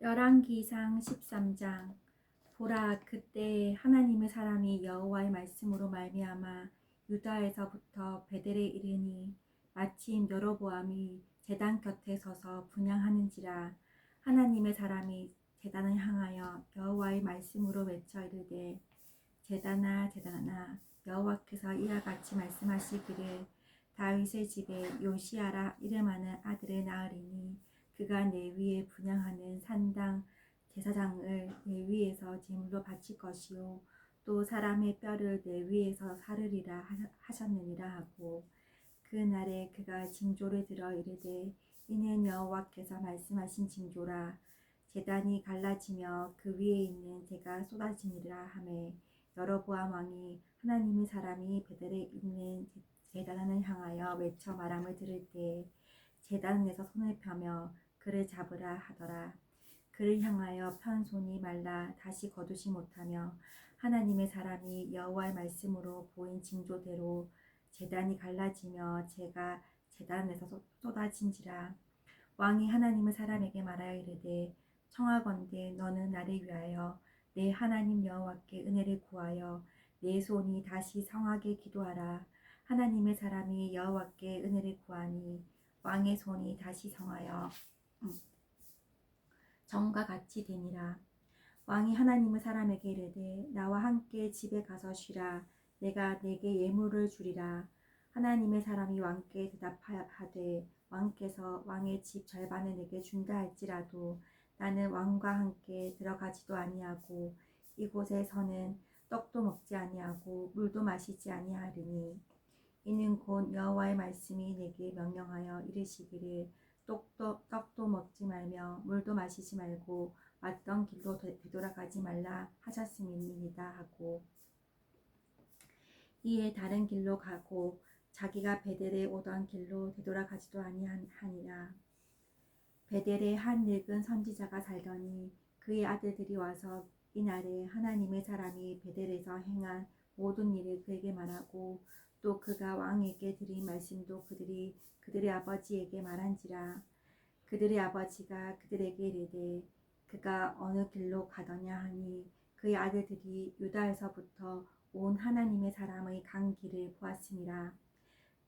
열왕기상 13장. 보라, 그때 하나님의 사람이 여호와의 말씀으로 말미암아 유다에서부터 베델에 이르니 마침 여로보암이 제단 곁에 서서 분향하는지라. 하나님의 사람이 제단을 향하여 여호와의 말씀으로 외쳐 이르되, 제단아 제단아, 여호와께서 이와 같이 말씀하시기를, 다윗의 집에 요시야라 이름하는 아들을 낳으리니 그가 내 위에 분향하는 산당 제사장을 내 위에서 제물로 바칠 것이요 또 사람의 뼈를 내 위에서 사르리라 하셨느니라 하고, 그 날에 그가 징조를 들어 이르되, 이는 여호와께서 말씀하신 징조라. 제단이 갈라지며 그 위에 있는 재가 쏟아지니라 하매, 여로보암 왕이 하나님의 사람이 베델에 있는 제단을 향하여 외쳐 말함을 들을 때 제단에서 손을 펴며 그를 잡으라 하더라. 그를 향하여 편 손이 말라 다시 거두지 못하며 하나님의 사람이 여호와의 말씀으로 보인 징조대로 제단이 갈라지며 재가 제단에서 쏟아진지라. 왕이 하나님의 사람에게 말하여 이르되, 청하건대 너는 나를 위하여 내 하나님 여호와께 은혜를 구하여 내 손이 다시 성하게 기도하라. 하나님의 사람이 여호와께 은혜를 구하니 왕의 손이 다시 성하여 전과 같이 되니라. 왕이 하나님의 사람에게 이르되, 나와 함께 집에 가서 쉬라. 내가 내게 예물을 주리라. 하나님의 사람이 왕께 대답하되, 왕께서 왕의 집 절반을 내게 준다 할지라도 나는 왕과 함께 들어가지도 아니하고 이곳에서는 떡도 먹지 아니하고 물도 마시지 아니하리니, 이는 곧 여호와의 말씀이 내게 명령하여 이르시기를, 떡도 먹지 말며 물도 마시지 말고 왔던 길로 되돌아가지 말라 하셨음이니이다 하고, 이에 다른 길로 가고 자기가 베델에 오던 길로 되돌아가지도 아니하니라. 베델에 한 늙은 선지자가 살더니 그의 아들들이 와서 이날에 하나님의 사람이 베델에서 행한 모든 일을 그에게 말하고, 또 그가 왕에게 드린 말씀도 그들의 아버지에게 말한지라. 그들의 아버지가 그들에게 이르되, 그가 어느 길로 가더냐 하니, 그의 아들들이 유다에서부터 온 하나님의 사람의 간 길을 보았음이라.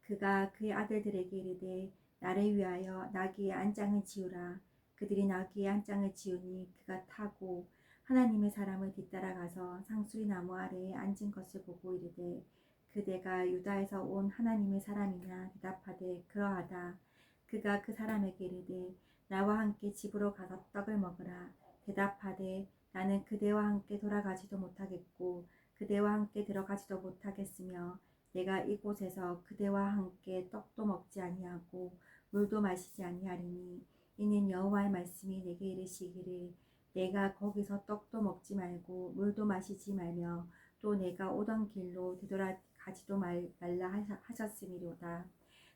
그가 그의 아들들에게 이르되, 나를 위하여 나귀의 안장을 지으라. 그들이 나귀의 안장을 지으니 그가 타고 하나님의 사람을 뒤따라가서 상수리 나무 아래에 앉은 것을 보고 이르되, 그대가 유다에서 온 하나님의 사람이냐 대답하되, 그러하다. 그가 그 사람에게 이르되, 나와 함께 집으로 가서 떡을 먹으라. 대답하되, 나는 그대와 함께 돌아가지도 못하겠고 그대와 함께 들어가지도 못하겠으며, 내가 이곳에서 그대와 함께 떡도 먹지 아니하고 물도 마시지 아니하리니, 이는 여호와의 말씀이 내게 이르시기를, 내가 거기서 떡도 먹지 말고 물도 마시지 말며 또 내가 오던 길로 되돌아가지도 말라 하셨음이로다.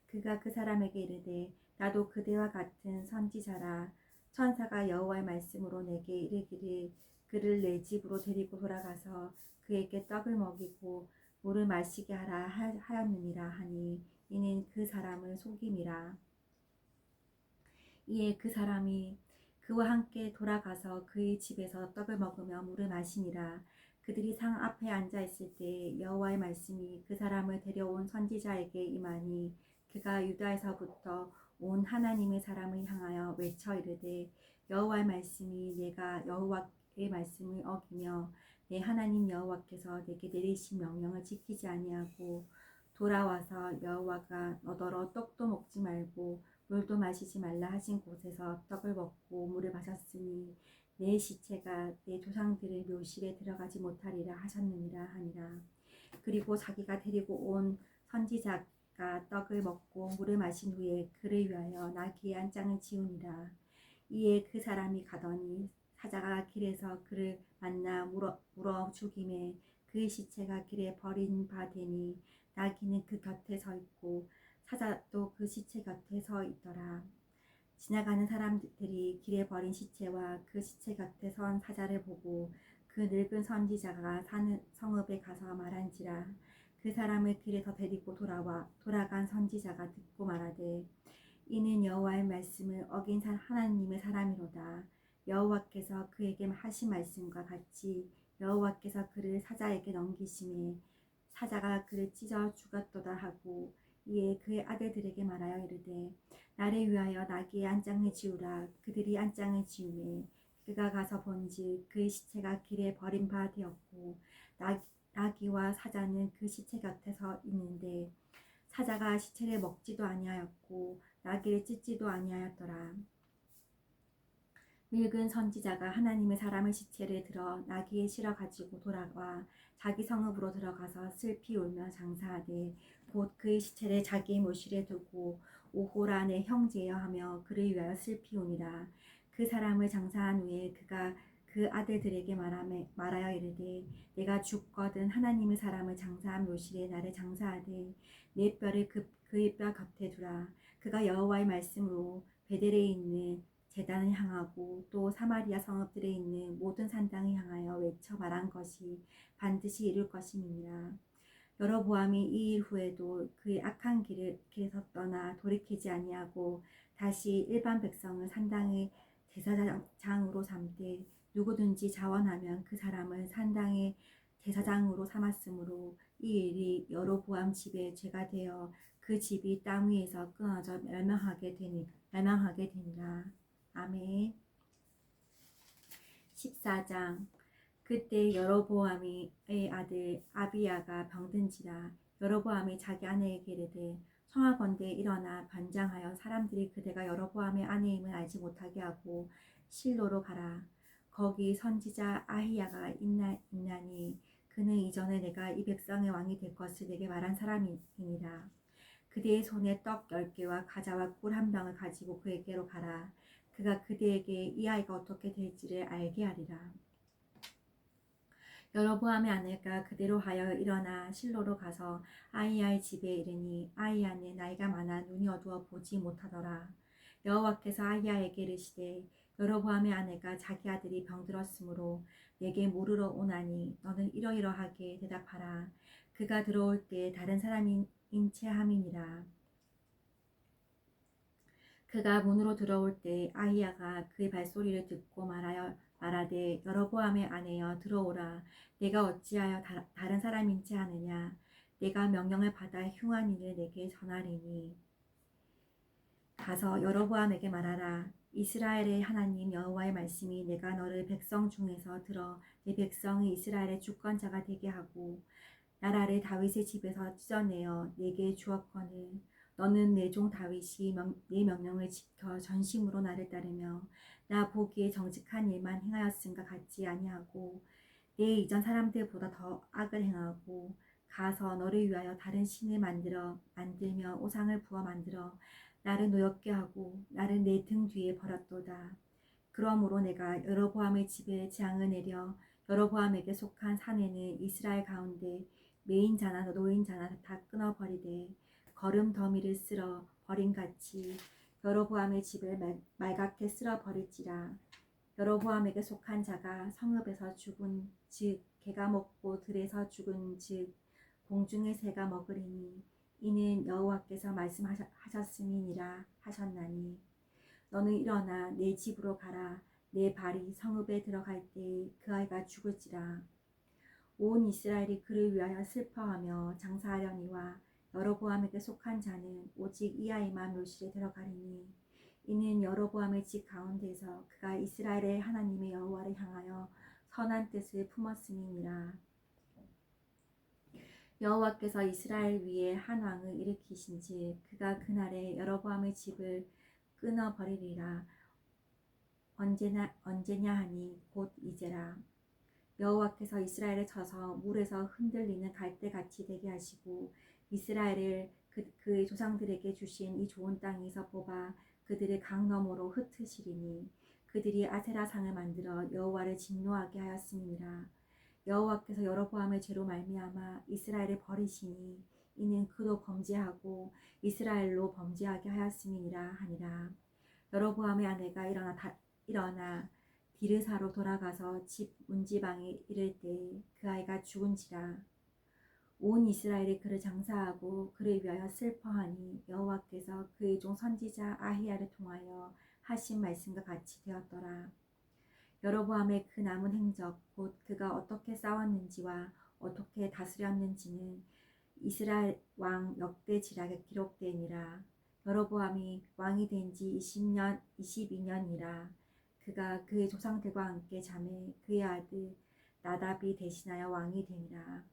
그가 그 사람에게 이르되, 나도 그대와 같은 선지자라. 천사가 여호와의 말씀으로 내게 이르기를, 그를 내 집으로 데리고 돌아가서 그에게 떡을 먹이고 물을 마시게 하라 하였느니라 하니, 이는 그 사람을 속임이라. 이에 그 사람이 그와 함께 돌아가서 그의 집에서 떡을 먹으며 물을 마시니라. 그들이 상 앞에 앉아 있을 때 여호와의 말씀이 그 사람을 데려온 선지자에게 임하니, 그가 유다에서부터 온 하나님의 사람을 향하여 외쳐 이르되, 여호와의 말씀이 내가 여호와의 말씀을 어기며 내 하나님 여호와께서 내게 내리신 명령을 지키지 아니하고 돌아와서 여호와가 너더러 떡도 먹지 말고 물도 마시지 말라 하신 곳에서 떡을 먹고 물을 마셨으니 내 시체가 내 조상들의 묘실에 들어가지 못하리라 하셨느니라 하니라. 그리고 자기가 데리고 온 선지자가 떡을 먹고 물을 마신 후에 그를 위하여 나귀의 안장을 지우니라. 이에 그 사람이 가더니 사자가 길에서 그를 만나 물어 죽임에 그의 시체가 길에 버린 바 되니, 나귀는 그 곁에 서 있고 사자도 그 시체 곁에 서 있더라. 지나가는 사람들이 길에 버린 시체와 그 시체 곁에 선 사자를 보고 그 늙은 선지자가 사는 성읍에 가서 말한지라. 그 사람을 길에서 데리고 돌아간 선지자가 듣고 말하되, 이는 여호와의 말씀을 어긴 하나님의 사람이로다. 여호와께서 그에게 하신 말씀과 같이 여호와께서 그를 사자에게 넘기심에 사자가 그를 찢어 죽었도다 하고 이에 그의 아들들에게 말하여 이르되 나를 위하여 나귀의 안장을 지우라. 그들이 안장을 지우매 그가 가서 본즉 그의 시체가 길에 버린 바 되었고 나귀와 사자는 그 시체 곁에 서 있는데 사자가 시체를 먹지도 아니하였고 나귀를 찢지도 아니하였더라. 늙은 선지자가 하나님의 사람의 시체를 들어 나귀에 실어 가지고 돌아와 자기 성읍으로 들어가서 슬피 울며 장사하되 곧 그의 시체를 자기의 묘실에 두고 오호라 내 형제여 하며 그를 위하여 슬피 우니라. 그 사람을 장사한 후에 그가 그 아들들에게 말하여 이르되 내가 죽거든 하나님의 사람을 장사한 묘실에 나를 장사하되 내 뼈를 그의 뼈 곁에 두라. 그가 여호와의 말씀으로 베델에 있는 제단을 향하고 또 사마리아 성읍들에 있는 모든 산당을 향하여 외쳐 말한 것이 반드시 이룰 것임이니라. 여로보암이 이 일 후에도 그의 악한 길에서 떠나 돌이키지 아니하고 다시 일반 백성을 산당의 제사장으로 삼되 누구든지 자원하면 그 사람을 산당의 제사장으로 삼았으므로 이 일이 여로보암 집의 죄가 되어 그 집이 땅 위에서 끊어져 멸망하게 되니라. 아멘. 14장. 그때 여로보암의 아들 아비야가 병든지라. 여로보암이 자기 아내에게 이르되 청하건대 일어나 변장하여 사람들이 그대가 여로보암의 아내임을 알지 못하게 하고 실로로 가라. 거기 선지자 아히야가 있나니 그는 이전에 내가 이 백성의 왕이 될 것을 내게 말한 사람이니라. 그대의 손에 떡 10개와 과자와 꿀 한 병을 가지고 그에게로 가라. 그가 그대에게 이 아이가 어떻게 될지를 알게 하리라. 여로보암의 아내가 그대로 하여 일어나 실로로 가서 아히야의 집에 이르니 아히야는 나이가 많아 눈이 어두워 보지 못하더라. 여호와께서 아히야에게 이르시되 여로보암의 아내가 자기 아들이 병들었으므로 내게 물으러 오나니 너는 이러이러하게 대답하라. 그가 들어올 때 다른 사람인 채 함이니라. 그가 문으로 들어올 때 아히야가 그의 발소리를 듣고 말하되 여로보암의 아내여 들어오라. 내가 어찌하여 다른 사람인지 하느냐. 내가 명령을 받아 흉한 일을 내게 전하리니 가서 여로보암에게 말하라. 이스라엘의 하나님 여호와의 말씀이 내가 너를 백성 중에서 들어 내 백성이 이스라엘의 주권자가 되게 하고 나라를 다윗의 집에서 찢어내어 내게 주었거늘 너는 내 종 다윗이 내 명령을 지켜 전심으로 나를 따르며 나 보기에 정직한 일만 행하였음과 같지 아니하고 내 이전 사람들보다 더 악을 행하고 가서 너를 위하여 다른 신을 만들며 우상을 부어 만들어 나를 노엽게 하고 나를 내 등 뒤에 버렸도다. 그러므로 내가 여로보암의 집에 재앙을 내려 여로보암에게 속한 사내는 이스라엘 가운데 메인자나 노인자나 다 끊어버리되 거름 더미를 쓸어 버림같이 여로보암의 집을 말갛게 쓸어 버릴지라. 여로보암에게 속한 자가 성읍에서 죽은 즉 개가 먹고 들에서 죽은 즉 공중의 새가 먹으리니 이는 여호와께서 말씀하셨음이니라 하셨나니 너는 일어나 내 집으로 가라. 내 발이 성읍에 들어갈 때 그 아이가 죽을지라. 온 이스라엘이 그를 위하여 슬퍼하며 장사하려니와 여로보암에게 속한 자는 오직 이 아이만 묘실에 들어가리니 이는 여로보암의 집 가운데서 그가 이스라엘의 하나님의 여호와를 향하여 선한 뜻을 품었음이니라. 여호와께서 이스라엘 위에 한 왕을 일으키신즉 그가 그날에 여로보암의 집을 끊어버리리라. 언제냐 하니 곧 이제라. 여호와께서 이스라엘을 쳐서 물에서 흔들리는 갈대같이 되게 하시고 이스라엘을 그의 조상들에게 주신 이 좋은 땅에서 뽑아 그들을 강 너머로 흩으시리니 그들이 아세라상을 만들어 여호와를 진노하게 하였음이니라. 여호와께서 여로보암의 죄로 말미암아 이스라엘을 버리시니 이는 그도 범죄하고 이스라엘로 범죄하게 하였음이니라 하니라. 여로보암의 아내가 일어나 디르사로 돌아가서 집 문지방에 이를 때 그 아이가 죽은지라. 온 이스라엘이 그를 장사하고 그를 위하여 슬퍼하니 여호와께서 그의 종 선지자 아히야를 통하여 하신 말씀과 같이 되었더라. 여로보암의 그 남은 행적 곧 그가 어떻게 싸웠는지와 어떻게 다스렸는지는 이스라엘 왕 역대지략에 기록되니라. 여로보암이 왕이 된 지 22년이라. 그가 그의 조상들과 함께 잠에 그의 아들 나답이 대신하여 왕이 되니라.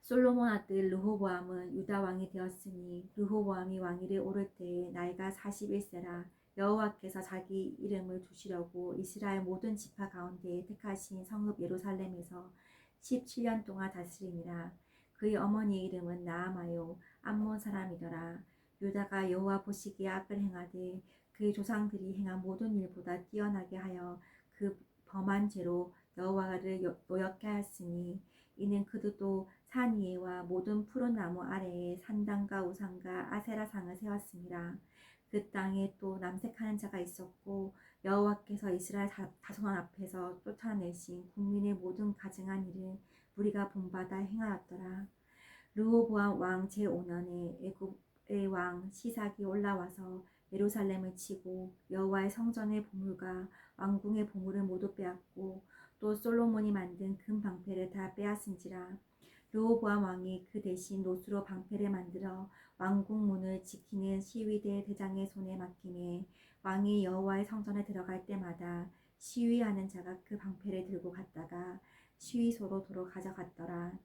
솔로몬 아들 르호보암은 유다 왕이 되었으니 르호보암이 왕위를 오를 때에 나이가 41세라. 여호와께서 자기 이름을 두시려고 이스라엘 모든 지파 가운데 택하신 성읍 예루살렘에서 17년 동안 다스리니라. 그의 어머니의 이름은 나아마요 암몬 사람이더라. 유다가 여호와 보시기에 악을 행하되 그의 조상들이 행한 모든 일보다 뛰어나게 하여 그 범한 죄로 여호와를 노엽게 하였으니 이는 그들도 산 위에와 모든 푸른 나무 아래에 산당과 우상과 아세라상을 세웠습니다. 그 땅에 또 남색하는 자가 있었고 여호와께서 이스라엘 자손 앞에서 쫓아내신 국민의 모든 가증한 일을 무리가 본받아 행하였더라. 르호보암 왕 제5년에 애굽의 왕 시삭이 올라와서 예루살렘을 치고 여호와의 성전의 보물과 왕궁의 보물을 모두 빼앗고 또 솔로몬이 만든 금 방패를 다 빼앗은지라. 르호보암 왕이 그 대신 노수로 방패를 만들어 왕궁 문을 지키는 시위대 대장의 손에 맡기매 왕이 여호와의 성전에 들어갈 때마다 시위하는 자가 그 방패를 들고 갔다가 시위소로 도로 가져갔더라.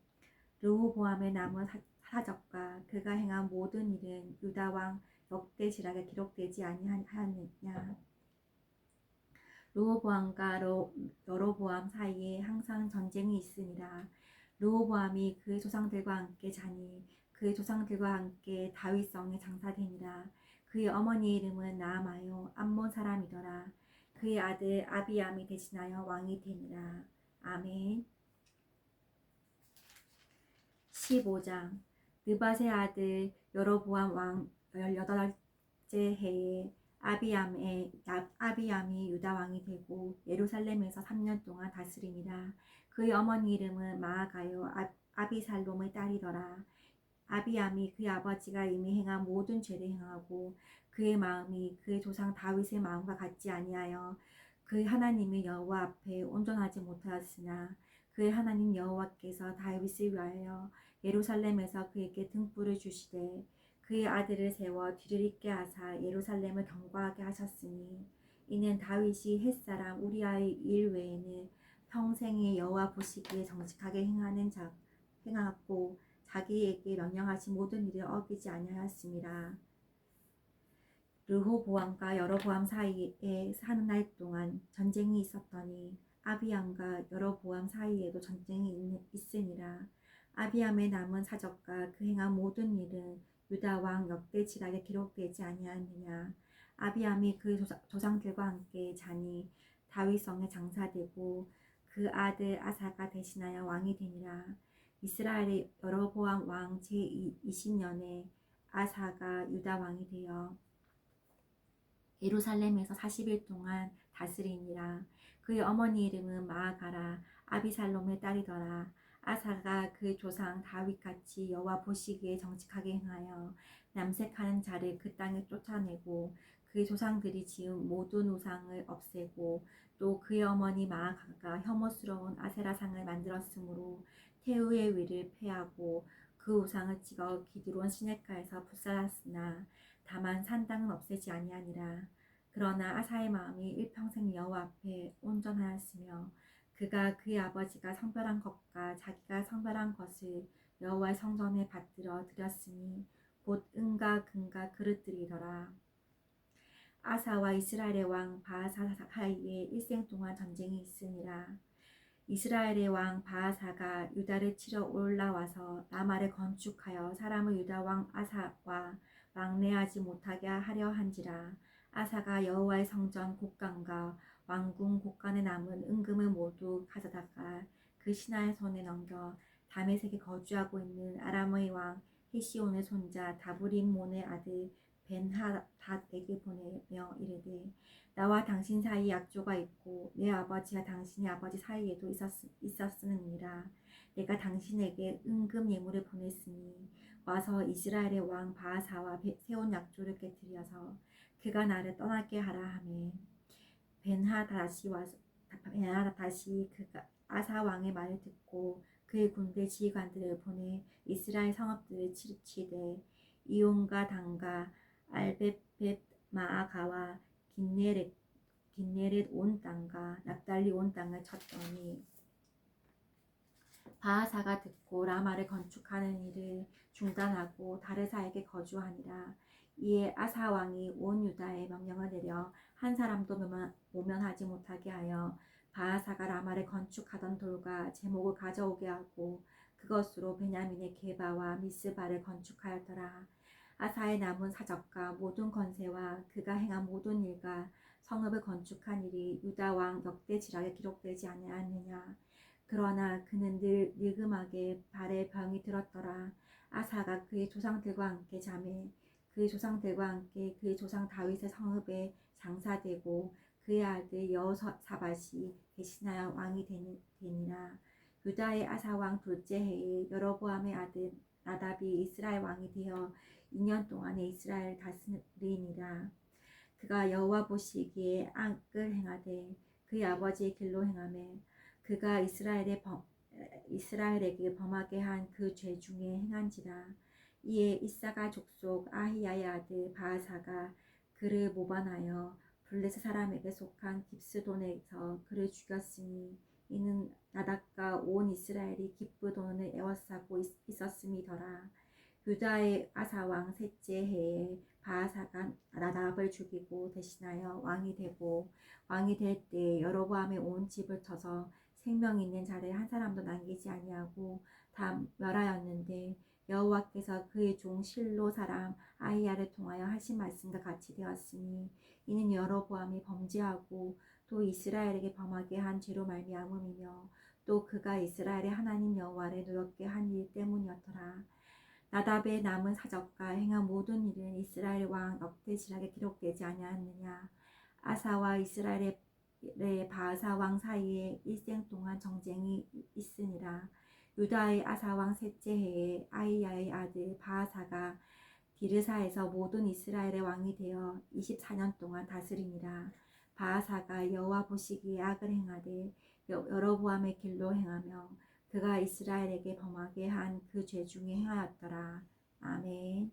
르호보암의 남은 사적과 그가 행한 모든 일은 유다 왕 역대지락에 기록되지 아니하였느냐. 르호보암과 여로보암 사이에 항상 전쟁이 있으니라. 르호보암이 그의 조상들과 함께 자니 그의 조상들과 함께 다윗성에 장사되니라. 그의 어머니의 이름은 나아마요 암몬 사람이더라. 그의 아들 아비암이 대신하여 왕이 되니라. 아멘. 15장. 느밧의 아들 여로보암 왕 18째 해에 아비암이 유다 왕이 되고 예루살렘에서 3년 동안 다스리니라. 그의 어머니 이름은 마아가요 아비살롬의 딸이더라. 아비암이 그의 아버지가 이미 행한 모든 죄를 행하고 그의 마음이 그의 조상 다윗의 마음과 같지 아니하여 그의 하나님의 여호와 앞에 온전하지 못하였으나 그의 하나님 여호와께서 다윗을 위하여 예루살렘에서 그에게 등불을 주시되 그의 아들을 세워 뒤를 잇게 하사 예루살렘을 경고하게 하셨으니 이는 다윗이 햇사람 우리아의 일 외에는 평생에 여호와 보시기에 정직하게 행하고 자기에게 명령하신 모든 일을 어기지 아니하였습니다. 르호보암과 여로보암 사이에 사는 날 동안 전쟁이 있었더니 아비암과 여로보암 사이에도 전쟁이 있으니라. 아비암의 남은 사적과 그 행한 모든 일은 유다 왕 역대지락에 기록되지 아니하느냐. 아비암이 그 조상들과 함께 자니 다윗성에 장사되고 그 아들 아사가 대신하여 왕이 되니라. 이스라엘의 여로보암 왕 제20년에 아사가 유다 왕이 되어 예루살렘에서 40일 동안 다스리니라. 그의 어머니 이름은 마아가라 아비살롬의 딸이더라. 아사가 그 조상 다윗같이 여호와 보시기에 정직하게 행하여 남색하는 자를 그 땅에 쫓아내고 그의 조상들이 지은 모든 우상을 없애고 또 그의 어머니 마아가가 혐오스러운 아세라상을 만들었으므로 태우의 위를 폐하고 그 우상을 찍어 기드론 시내가에서 불살랐으나 다만 산당은 없애지 아니하니라. 그러나 아사의 마음이 일평생 여호와 앞에 온전하였으며 그가 그의 아버지가 성별한 것과 자기가 성별한 것을 여호와의 성전에 받들어 드렸으니 곧 은과 금과 그릇들이더라. 아사와 이스라엘의 왕 바아사 사이에 일생 동안 전쟁이 있으니라. 이스라엘의 왕 바아사가 유다를 치러 올라와서 라마를 건축하여 사람을 유다 왕 아사와 왕래하지 못하게 하려 한지라. 아사가 여호와의 성전 곡간과 왕궁 곡간에 남은 은금을 모두 가져다가 그 신하의 손에 넘겨 다메섹에 거주하고 있는 아람의 왕 헤시온의 손자 다브림몬의 아들 벤하닷에게 보내며 이르되 나와 당신 사이에 약조가 있고 내 아버지와 당신의 아버지 사이에도 있었으니라. 내가 당신에게 은금 예물을 보냈으니 와서 이스라엘의 왕 바아사와 세운 약조를 깨뜨려서 그가 나를 떠나게 하라 하매 벤하닷이 그가 아사 왕의 말을 듣고 그의 군대 지휘관들을 보내 이스라엘 성읍들을 치되 이온과 단과 알벳벳 마아가와 긴네렛 온 땅과 납달리 온 땅을 쳤더니 바하사가 듣고 라마를 건축하는 일을 중단하고 다르사에게 거주하니라. 이에 아사 왕이 온 유다에 명령을 내려 한 사람도 모면하지 못하게 하여 바하사가 라마를 건축하던 돌과 제목을 가져오게 하고 그것으로 베냐민의 게바와 미스바를 건축하였더라. 아사의 남은 사적과 모든 건세와 그가 행한 모든 일과 성읍을 건축한 일이 유다 왕 역대지락에 기록되지 아니하였느냐. 그러나 그는 늘 늙음하게 발에 병이 들었더라. 아사가 그의 조상들과 함께 자매 그의 조상들과 함께 그의 조상 다윗의 성읍에 장사되고 그의 아들 여호사밧이 대신하여 왕이 되니라. 유다의 아사 왕 둘째 해에 여로보암의 아들 나답이 이스라엘 왕이 되어 2년 동안에 이스라엘을 다스리니라. 그가 여호와 보시기에 악을 행하되 그의 아버지의 길로 행하며 그가 이스라엘에게 범하게 한 그 죄 중에 행한지라. 이에 이사가 족속 아히야의 아들 바하사가 그를 모반하여 블레셋 사람에게 속한 깁스돈에서 그를 죽였으니 이는 나답과 온 이스라엘이 깁스돈을 에워싸고 있었음이더라. 유다의 아사 왕 셋째 해에 바하사가 나답을 죽이고 대신하여 왕이 되고 왕이 될 때 여로보암의 온 집을 쳐서 생명 있는 자를 한 사람도 남기지 아니하고 다 멸하였는데 여호와께서 그의 종 실로 사람 아히야를 통하여 하신 말씀과 같이 되었으니 이는 여로보암이 범죄하고 또 이스라엘에게 범하게 한 죄로 말미암음이며 또 그가 이스라엘의 하나님 여호와를 노엽게 한 일 때문이었더라. 나답의 남은 사적과 행한 모든 일은 이스라엘 왕 역대지락에 기록되지 아니하였느냐. 아사와 이스라엘의 바하사 왕 사이에 일생 동안 정쟁이 있으니라. 유다의 아사 왕 셋째 해에 아히야의 아들 바하사가 디르사에서 모든 이스라엘의 왕이 되어 24년 동안 다스리니라. 바하사가 여호와 보시기에 악을 행하되 여로보암의 길로 행하며 그가 이스라엘에게 범하게 한 그 죄 중에 행하였더라. 아멘.